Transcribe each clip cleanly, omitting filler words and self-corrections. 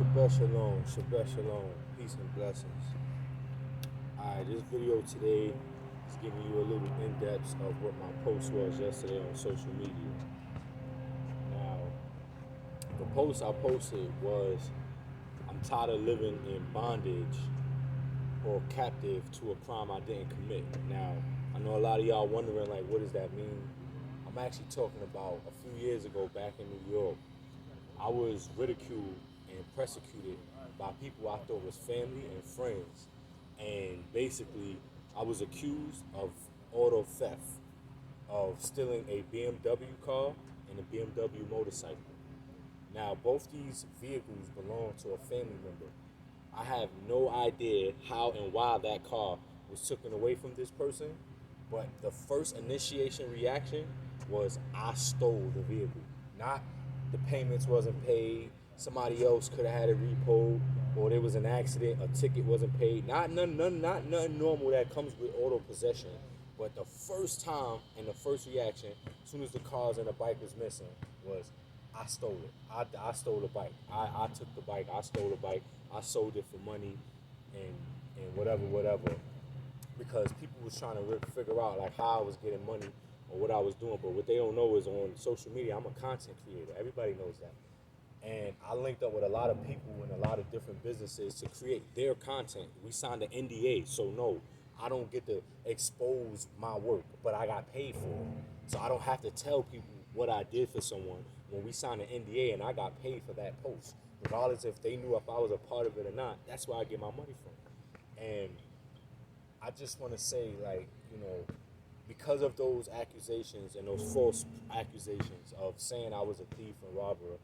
Shabbat Shalom, Shabbat Shalom, peace and blessings. Alright, this video today is giving you a little in-depth of what my post was yesterday on social media. Now, the post I posted was, I'm tired of living in bondage or captive to a crime I didn't commit. Now, I know a lot of y'all wondering, like, what does that mean? I'm actually talking about a few years ago back in New York. I was ridiculed and persecuted by people I thought was family and friends. And basically, I was accused of auto theft, of stealing a BMW car and a BMW motorcycle. Now, both these vehicles belong to a family member. I have no idea how and why that car was taken away from this person, but the first initiation reaction was I stole the vehicle. Not the payments wasn't paid, somebody else could have had it repoed, or there was an accident, a ticket wasn't paid. Not nothing normal that comes with auto possession. But the first time and the first reaction, as soon as the cars and the bike was missing, was I stole it. I stole the bike. I took the bike. I stole the bike. I sold it for money and whatever. Because people was trying to figure out like how I was getting money or what I was doing. But what they don't know is on social media, I'm a content creator. Everybody knows that. And I linked up with a lot of people and a lot of different businesses to create their content. We signed an NDA, so no, I don't get to expose my work, but I got paid for it. So I don't have to tell people what I did for someone when we signed an NDA and I got paid for that post. Regardless if they knew if I was a part of it or not, that's where I get my money from. And I just want to say, like, because of those accusations and those false accusations of saying I was a thief and robber,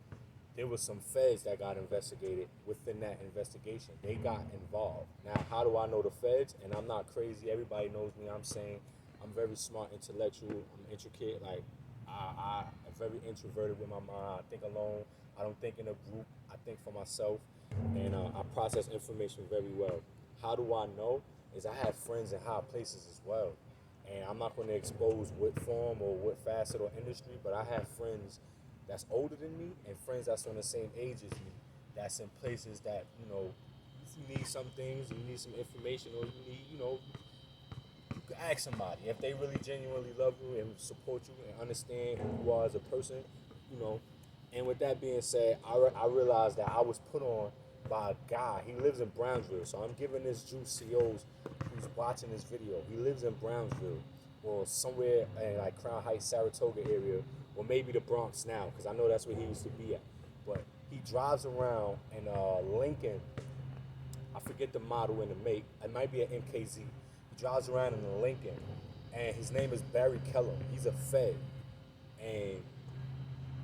there was some feds that got investigated. Within that investigation, they got involved. Now, how do I know the feds? And I'm not crazy. Everybody knows me. I'm saying I'm very smart, intellectual. I'm intricate. Like, I'm very introverted with my mind. I think alone. I don't think in a group. I think for myself. And I process information very well. How do I know? Is I have friends in high places as well. And I'm not going to expose what form or what facet or industry, but I have friends that's older than me and friends that's on the same age as me, that's in places that, if you need some things, you need some information, or you need, you can ask somebody. If they really genuinely love you and support you and understand who you are as a person, you know. And with that being said, I realized that I was put on by a guy. He lives in Brownsville, so I'm giving this juice to those who's watching this video. He lives in Brownsville or somewhere in like Crown Heights, Saratoga area, or maybe the Bronx now, because I know that's where he used to be at. But he drives around in Lincoln. I forget the model and the make. It might be an MKZ. He drives around in a Lincoln, and his name is Barry Keller. He's a Fed, and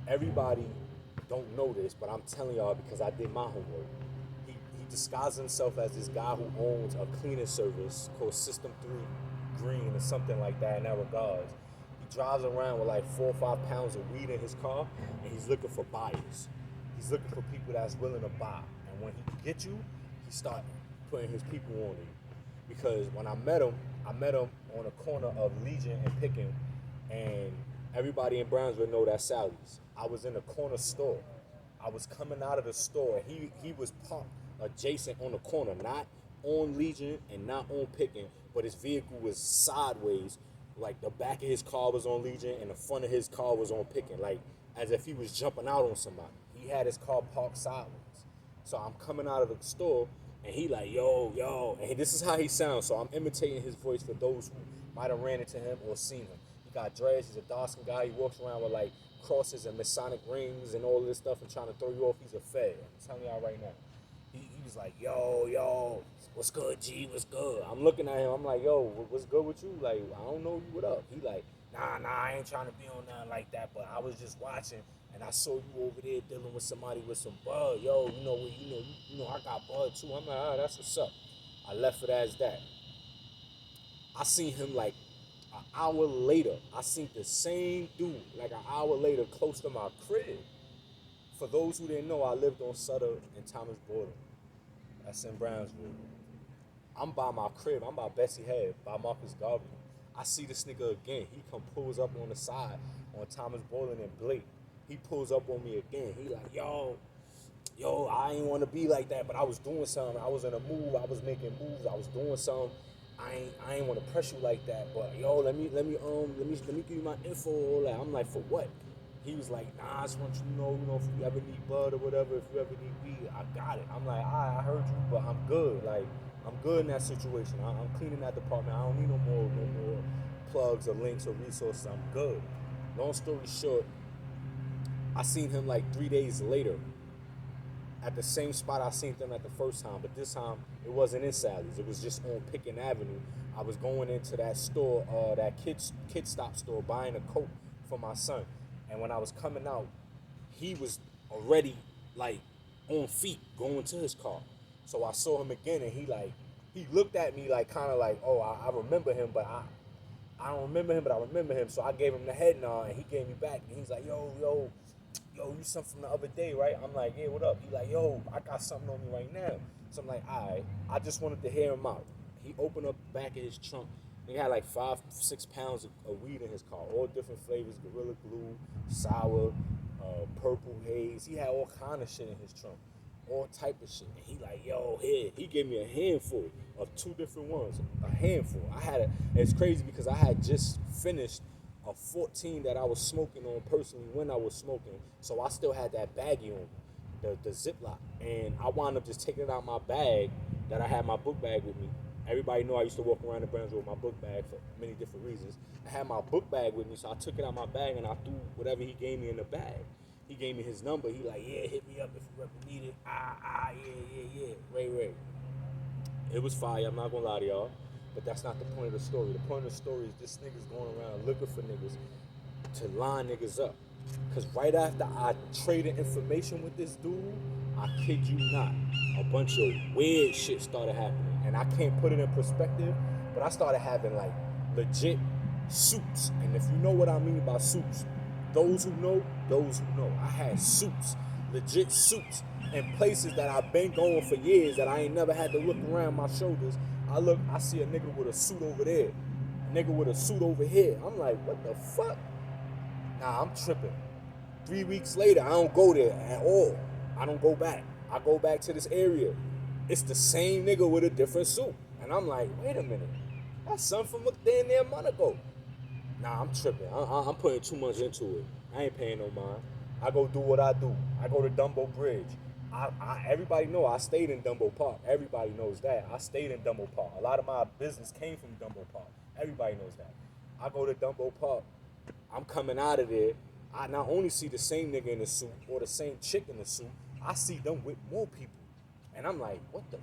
everybody don't know this, but I'm telling y'all because I did my homework. He disguises himself as this guy who owns a cleaning service called System 3 Green or something like that in that regards. He drives around with like 4 or 5 pounds of weed in his car, and he's looking for buyers. He's looking for people that's willing to buy. And when he gets you, he start putting his people on you. Because when I met him on the corner of Legion and Picking, and everybody in Brownsville know that's Sally's. I was in a corner store. I was coming out of the store. He was parked adjacent on the corner, not on Legion and not on Picking, but his vehicle was sideways. Like the back of his car was on Legion and the front of his car was on Picking, like as if he was jumping out on somebody. He had his car parked sideways. So I'm coming out of the store and he like, yo, and this is how he sounds. So I'm imitating his voice for those who might have ran into him or seen him. He got dreads, he's a dark-skinned guy. He walks around with like crosses and Masonic rings and all this stuff and trying to throw you off. He's a Fed. I'm telling y'all right now. He was like, yo, what's good, G? What's good? I'm looking at him. I'm like, yo, what's good with you? Like, I don't know you. What up? He like, nah, I ain't trying to be on nothing like that, but I was just watching and I saw you over there dealing with somebody with some bud. Yo, I got bud too. I'm like, all right, that's what's up. I left it as that. I seen him like an hour later. I seen the same dude like an hour later close to my crib. For those who didn't know, I lived on Sutter and Thomas Border. That's in Brownsville. I'm by my crib. I'm by Bessie Head, by Marcus Garvey. I see this nigga again. He pulls up on the side on Thomas Borland and Blake. He pulls up on me again. He like, yo, yo, I ain't want to be like that, but I was doing something. I was in a move. I was making moves. I was doing something. I ain't want to press you like that, but yo, let me give you my info. All that. I'm like, for what? He was like, nah, I just want you to know, if you ever need bud or whatever, if you ever need weed, I got it. I'm like, I heard you, but I'm good. Like, I'm good in that situation. I'm cleaning that department. I don't need no more plugs or links or resources. I'm good. Long story short, I seen him like 3 days later at the same spot I seen them at the first time, but this time it wasn't in Sally's. It was just on Pickens Avenue. I was going into that store, that kid stop store, buying a coat for my son. And when I was coming out, he was already like on feet going to his car. So I saw him again, and he looked at me like kind of like, oh, I remember him, but I don't remember him, but I remember him. So I gave him the head nod, and he gave me back, and he's like, yo, you something from the other day, right? I'm like, yeah, what up? He like, yo, I got something on me right now. So I'm like, all right. I just wanted to hear him out. He opened up the back of his trunk. He had like 5-6 pounds of weed in his car, all different flavors, Gorilla Glue, sour, purple haze. He had all kind of shit in his trunk, all type of shit. And he like, yo, here. He gave me a handful of 2 different ones, a handful. It's crazy because I had just finished a 14 that I was smoking on personally when I was smoking. So I still had that baggie on, the Ziploc. And I wound up just taking it out my bag that I had my book bag with me. Everybody know I used to walk around the Brownsville with my book bag for many different reasons. I had my book bag with me, so I took it out my bag and I threw whatever he gave me in the bag. He gave me his number. He like, yeah, hit me up if you ever need it. Yeah. Ray. It was fire, I'm not gonna lie to y'all. But that's not the point of the story. The point of the story is this nigga's going around looking for niggas to line niggas up. Cause right after I traded information with this dude, I kid you not, a bunch of weird shit started happening. And I can't put it in perspective, but I started having like legit suits. And if you know what I mean by suits, those who know, I had suits, legit suits, in places that I've been going for years that I ain't never had to look around my shoulders. I see a nigga with a suit over there, a nigga with a suit over here. I'm like, what the fuck? Nah, I'm tripping. 3 weeks later, I don't go there at all. I don't go back. I go back to this area. It's the same nigga with a different suit. And I'm like, wait a minute. That's something from damn near a month ago. Nah, I'm tripping. I'm putting too much into it. I ain't paying no mind. I go do what I do. I go to Dumbo Bridge. Everybody know I stayed in Dumbo Park. Everybody knows that. I stayed in Dumbo Park. A lot of my business came from Dumbo Park. Everybody knows that. I go to Dumbo Park. I'm coming out of there. I not only see the same nigga in the suit or the same chick in the suit, I see them with more people. And I'm like, what the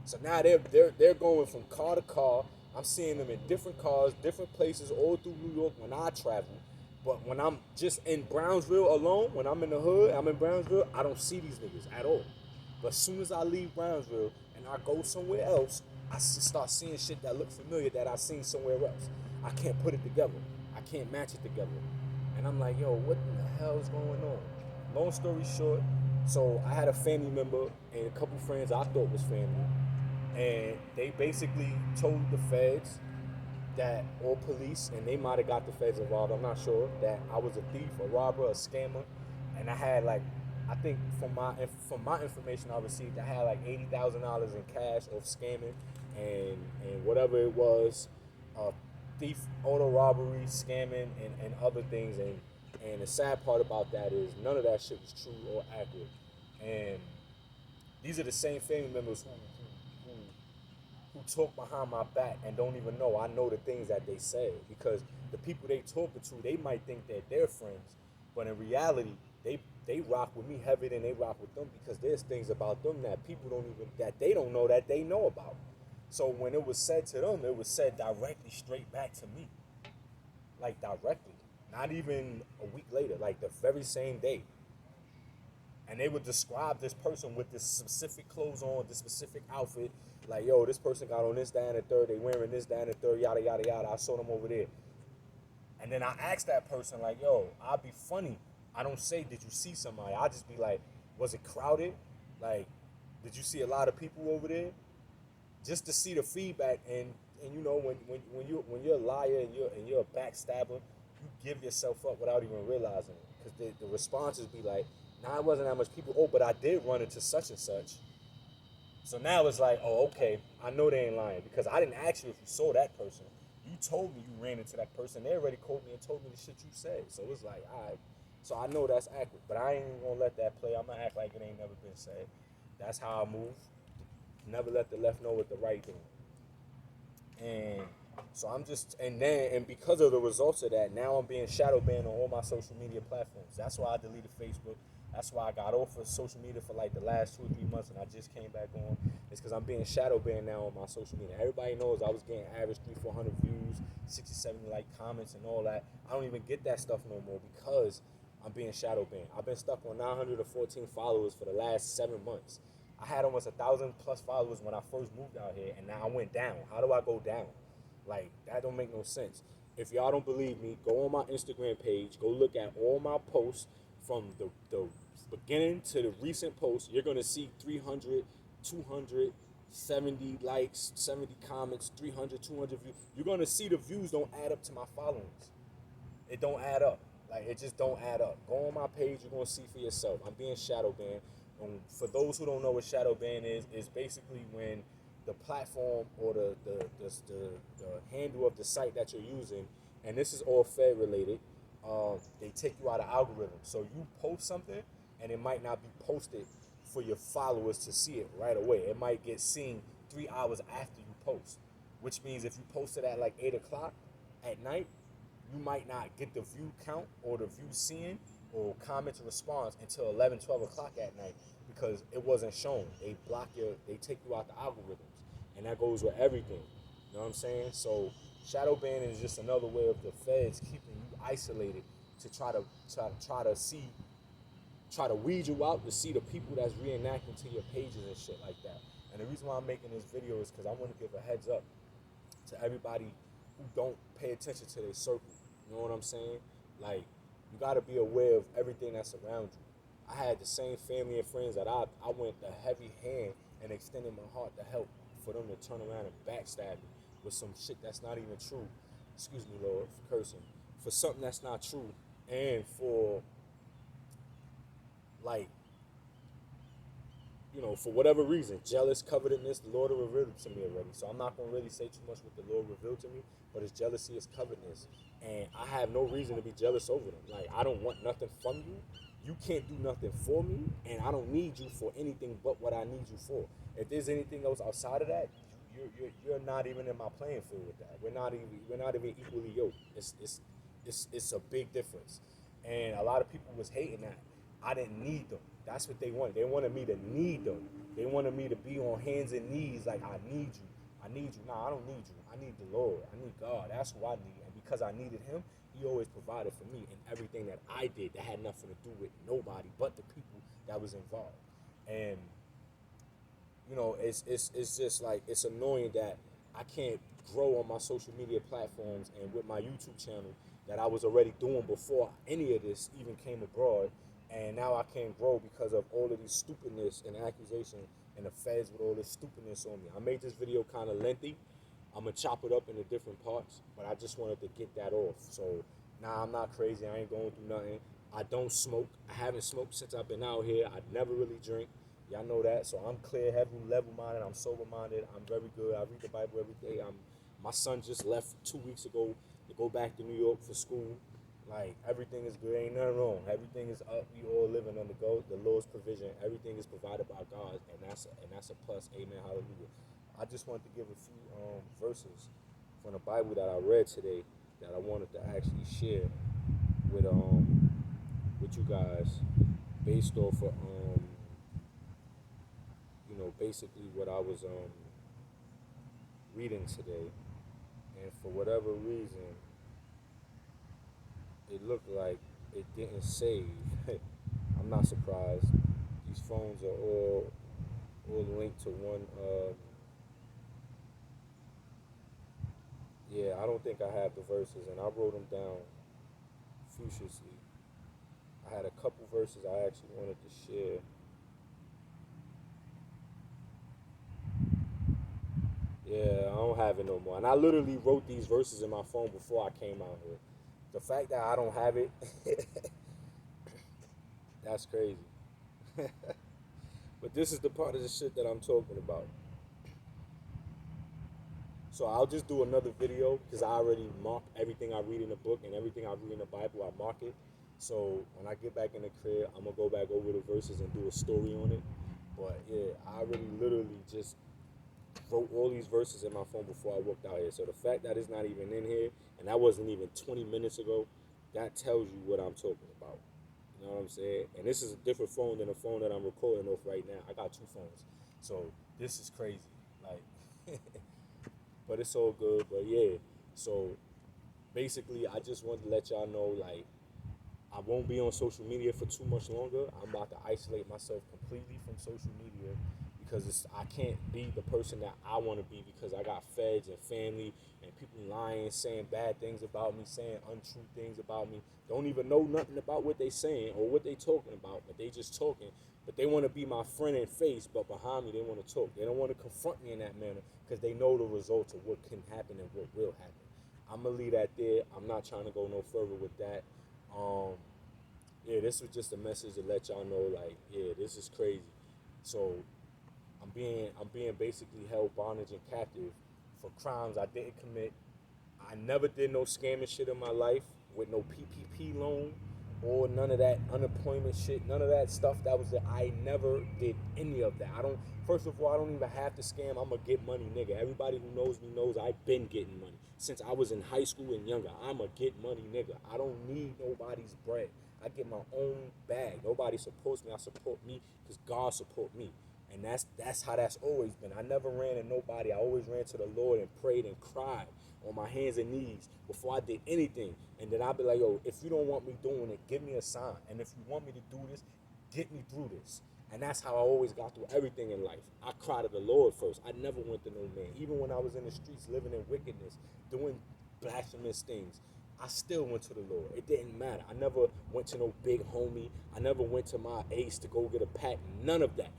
So now they're going from car to car. I'm seeing them in different cars, different places, all through New York when I travel. But when I'm just in Brownsville alone, when I'm in the hood, I'm in Brownsville, I don't see these niggas at all. But as soon as I leave Brownsville and I go somewhere else, I start seeing shit that look familiar that I seen somewhere else. I can't put it together. I can't match it together. And I'm like, yo, what in the hell is going on? Long story short, so I had a family member and a couple friends I thought was family. And they basically told the feds that, or police, and they might have got the feds involved, I'm not sure, that I was a thief, a robber, a scammer. And I had like, I think from my information I received, I had like $80,000 in cash of scamming and whatever it was, thief, auto robbery, scamming, and other things. And the sad part about that is none of that shit was true or accurate. And these are the same family members who talk behind my back and don't even know I know the things that they say, because the people they talking to, they might think that they're friends, but in reality, they rock with me heavier than they rock with them, because there's things about them that people don't even, that they don't know that they know about. So when it was said to them, it was said directly straight back to me. Like directly. Not even a week later, like the very same day. And they would describe this person with this specific clothes on, this specific outfit. Like, yo, this person got on this, that, and the third. They wearing this, that, and the third, yada, yada, yada. I saw them over there. And then I asked that person, like, yo, I'll be funny. I don't say, did you see somebody? I'll just be like, was it crowded? Like, did you see a lot of people over there? Just to see the feedback. And you know, when you're a liar and you're a backstabber, you give yourself up without even realizing it. Because the responses be like, Now it wasn't that much people. Oh, but I did run into such and such. So now it's like, oh, okay, I know they ain't lying because I didn't ask you if you saw that person. You told me you ran into that person. They already called me and told me the shit you said. So it's like, all right. So I know that's accurate, but I ain't even gonna let that play. I'm gonna act like it ain't never been said. That's how I move. Never let the left know what the right doing. And so I'm just, and because of the results of that, now I'm being shadow banned on all my social media platforms. That's why I deleted Facebook. That's why I got off of social media for like the last 2 or 3 months, and I just came back on. It's because I'm being shadow banned now on my social media. Everybody knows I was getting average 300-400 views, 60-70 like comments and all that. I don't even get that stuff no more because I'm being shadow banned. I've been stuck on 914 followers for the last 7 months. I had almost 1,000+ followers when I first moved out here, and now I went down. How do I go down? Like, that don't make no sense. If y'all don't believe me, go on my Instagram page. Go look at all my posts from the beginning to the recent posts. You're going to see 300, 270 likes, 70 comments, 300, 200 views. You're going to see the views don't add up to my followings. It don't add up. Like, it just don't add up. Go on my page. You're going to see for yourself. I'm being shadow banned. And for those who don't know what shadow ban is basically when the platform or the handle of the site that you're using, and this is all Fed related, they take you out of algorithm. So you post something, and it might not be posted for your followers to see it right away. It might get seen 3 hours after you post, which means if you post it at like 8 o'clock at night, you might not get the view count or the view seen or comment or response until 11, 12 o'clock at night because it wasn't shown. They take you out the algorithms. And that goes with everything. You know what I'm saying? So shadow banning is just another way of the feds keeping you isolated to try to weed you out to see the people that's reenacting to your pages and shit like that. And the reason why I'm making this video is because I want to give a heads up to everybody who don't pay attention to their circle. You know what I'm saying? Like, you got to be aware of everything that's around you. I had the same family and friends that I went the heavy hand and extended my heart to help for them to turn around and backstab me with some shit that's not even true. Excuse me, Lord, for cursing. For something that's not true. And for, like, for whatever reason, jealous, covetousness, the Lord will reveal it to me already. So I'm not going to really say too much what the Lord revealed to me, but it's jealousy, it's covetousness. And I have no reason to be jealous over them. Like, I don't want nothing from you. You can't do nothing for me, and I don't need you for anything but what I need you for. If there's anything else outside of that, you're not even in my playing field with that. We're not even equally yoked. It's a big difference. And a lot of people was hating that. I didn't need them. That's what they wanted. They wanted me to need them. They wanted me to be on hands and knees like, I need you. I need you. Nah, I don't need you. I need the Lord. I need God. That's who I need. And because I needed him, he always provided for me in everything that I did that had nothing to do with nobody but the people that was involved. And, it's just like, it's annoying that I can't grow on my social media platforms and with my YouTube channel that I was already doing before any of this even came abroad. And now I can't grow because of all of these stupidness and accusation and the feds with all this stupidness on me. I made this video kind of lengthy. I'm going to chop it up into different parts, but I just wanted to get that off. So, I'm not crazy. I ain't going through nothing. I don't smoke. I haven't smoked since I've been out here. I never really drink. Y'all know that. So I'm clear, heavy, level-minded. I'm sober-minded. I'm very good. I read the Bible every day. My son just left 2 weeks ago to go back to New York for school. Like, everything is good. Ain't nothing wrong. Everything is up. We all living under the Lord's provision. Everything is provided by God, and that's a plus. Amen. Hallelujah. I just wanted to give a few verses from the Bible that I read today that I wanted to actually share with you guys, based off of basically what I was reading today, and for whatever reason, it looked like it didn't save. I'm not surprised. These phones are all linked to one. Yeah, I don't think I have the verses, and I wrote them down furiously. I had a couple verses I actually wanted to share. Yeah, I don't have it no more. And I literally wrote these verses in my phone before I came out here. The fact that I don't have it, that's crazy. But this is the part of the shit that I'm talking about. So I'll just do another video because I already mark everything I read in the book and everything I read in the Bible. I mark it. So when I get back in the crib, I'm gonna go back over the verses and do a story on it. But yeah, I already literally just wrote all these verses in my phone before I walked out here. So the fact that it's not even in here, and that wasn't even 20 minutes ago, that tells you what I'm talking about. You know what I'm saying? And this is a different phone than the phone that I'm recording off right now. I got two phones. So this is crazy. Like, but it's all good. But yeah, so basically, I just wanted to let y'all know, like, I won't be on social media for too much longer. I'm about to isolate myself completely from social media because I can't be the person that I want to be because I got feds and family and people lying, saying bad things about me, saying untrue things about me. Don't even know nothing about what they saying or what they talking about, but they just talking. But they want to be my friend in face, but behind me they want to talk. They don't want to confront me in that manner because they know the results of what can happen and what will happen. I'm gonna leave that there. I'm not trying to go no further with that. Um, yeah, this was just a message to let y'all know, like, yeah, this is crazy. So I'm being basically held bondage and captive for crimes I didn't commit. I never did no scamming shit in my life with no PPP loan or none of that unemployment shit, none of that stuff. That was it. I never did any of that. I don't. First of all, I don't even have to scam. I'm a get money nigga. Everybody who knows me knows I've been getting money since I was in high school and younger. I'm a get money nigga. I don't need nobody's bread. I get my own bag. Nobody supports me. I support me because God support me. And that's how that's always been. I never ran to nobody. I always ran to the Lord and prayed and cried on my hands and knees before I did anything. And then I'd be like, yo, if you don't want me doing it, give me a sign. And if you want me to do this, get me through this. And that's how I always got through everything in life. I cried to the Lord first. I never went to no man. Even when I was in the streets living in wickedness, doing blasphemous things, I still went to the Lord. It didn't matter. I never went to no big homie. I never went to my ace to go get a pack. None of that.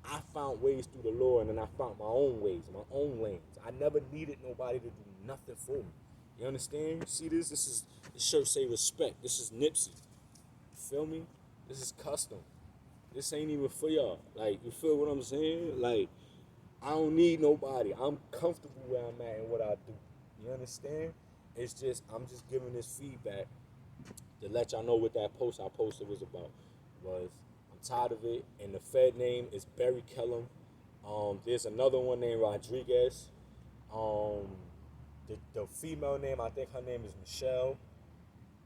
I found ways through the Lord, and I found my own ways, my own lanes. I never needed nobody to do nothing for me. You understand? You see this? This shirt say respect. This is Nipsey. You feel me? This is custom. This ain't even for y'all. Like, you feel what I'm saying? Like, I don't need nobody. I'm comfortable where I'm at and what I do. You understand? It's just I'm just giving this feedback to let y'all know what that post I posted was about. Was I'm tired of it, and the Fed name is Barry Kellum. There's another one named Rodriguez. Um, the female name, I think her name is Michelle,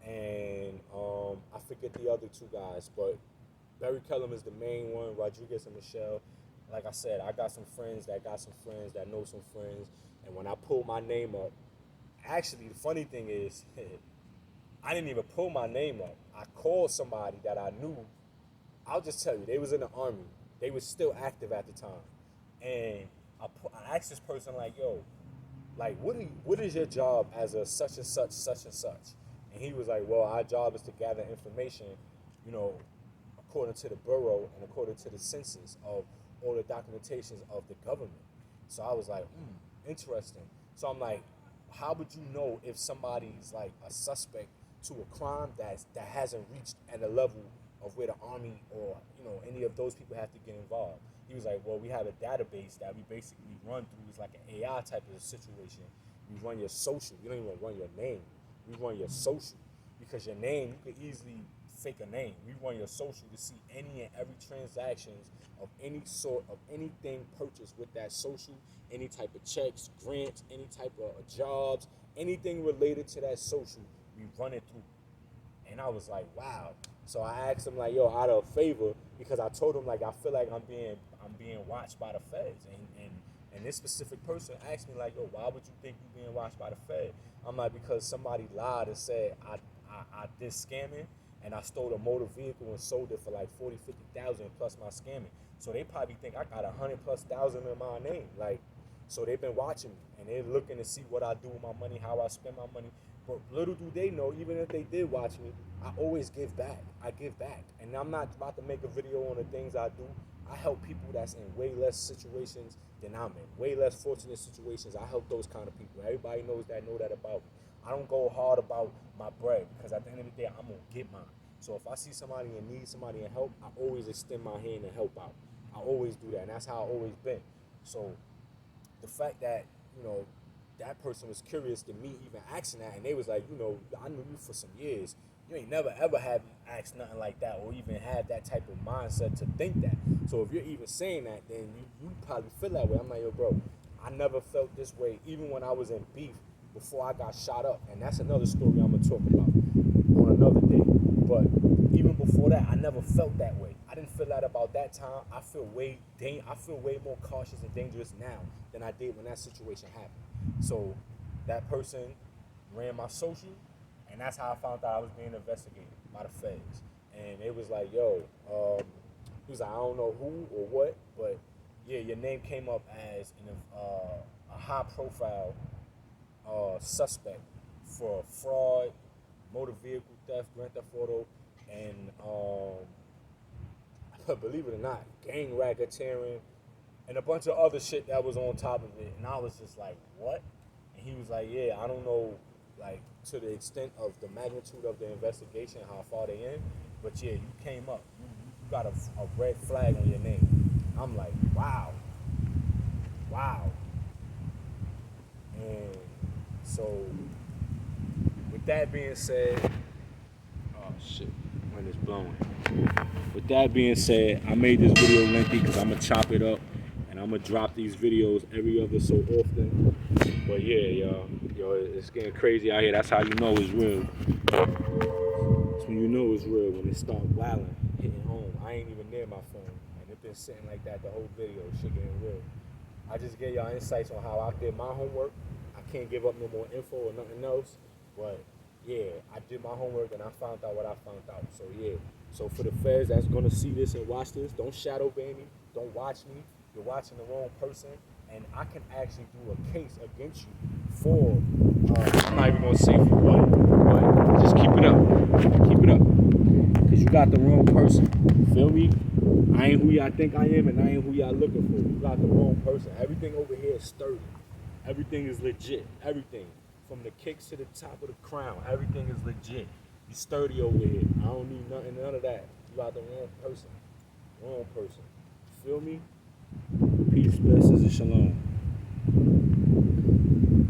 and I forget the other two guys, but Barry Kellum is the main one. Rodriguez and Michelle. Like I said, I got some friends that got some friends that know some friends, and when I pulled my name up, actually the funny thing is, I didn't even pull my name up. I called somebody that I knew. I'll just tell you, they was in the army. They was still active at the time, and I asked this person like, "Yo, like, what is your job as a such and such?" And he was like, "Well, our job is to gather information, you know, according to the borough and according to the census of all the documentations of the government." So I was like, interesting. So I'm like, how would you know if somebody's like a suspect to a crime that hasn't reached at a level of where the army or any of those people have to get involved? He was like, well, we have a database that we basically run through. It's like an AI type of situation. We run your social. We don't even run your name. We run your social because your name, you could easily fake a name. We run your social to see any and every transactions of any sort of anything purchased with that social, any type of checks, grants, any type of jobs, anything related to that social, we run it through. And I was like, wow. So I asked him like, yo, out of favor, because I told him like I feel like I'm being watched by the feds. And this specific person asked me like, yo, why would you think you're being watched by the Fed? I'm like, because somebody lied and said I did scamming and I stole a motor vehicle and sold it for like 40, 50,000 plus my scamming. So they probably think I got 100,000+ in my name. Like, so they've been watching me and they're looking to see what I do with my money, how I spend my money. But little do they know, even if they did watch me, I always give back. I give back. And I'm not about to make a video on the things I do. I help people that's in way less situations than I'm in, way less fortunate situations. I help those kind of people. Everybody know that about me. I don't go hard about my bread because at the end of the day, I'm going to get mine. So if I see somebody in need, somebody in help, I always extend my hand and help out. I always do that, and that's how I always been. So the fact that, that person was curious to me even asking that, and they was like, I knew you for some years. You ain't never ever have asked nothing like that, or even had that type of mindset to think that. So if you're even saying that, then you probably feel that way. I'm like, yo, bro, I never felt this way, even when I was in beef before I got shot up, and that's another story I'm gonna talk about on another day. But even before that, I never felt that way. I didn't feel that about that time. I feel way more cautious and dangerous now than I did when that situation happened. So that person ran my social, and that's how I found out I was being investigated by the feds. And it was like, yo, he was like, I don't know who or what, but yeah, your name came up as a high profile suspect for fraud, motor vehicle theft, grand theft auto, and believe it or not, gang racketeering, and a bunch of other shit that was on top of it. And I was just like, what? And he was like, yeah, I don't know, like, to the extent of the magnitude of the investigation, how far they in, but yeah, you came up. You got a red flag on your name. I'm like, wow. And so, with that being said, oh shit, wind is blowing. With that being said, I made this video lengthy because I'm going to chop it up and I'm going to drop these videos every other so often. But yeah, yo, it's getting crazy out here. That's how you know it's real. That's when you know it's real, when it start wilding, hitting home. I ain't even near my phone, and it been sitting like that the whole video. Shit getting real. I just gave y'all insights on how I did my homework. I can't give up no more info or nothing else, but yeah, I did my homework and I found out what I found out. So yeah, so for the feds that's gonna see this and watch this, don't shadow ban me, don't watch me. You're watching the wrong person, and I can actually do a case against you for. I'm not even gonna say for what, but just keep it up, cause you got the wrong person. Feel me? I ain't who y'all think I am, and I ain't who y'all looking for. You got the wrong person. Everything over here is sturdy. Everything is legit. Everything. From the kicks to the top of the crown. Everything is legit. You sturdy over here. I don't need none of that. You got the wrong person. Wrong person. Feel me? Peace, blessings, and shalom.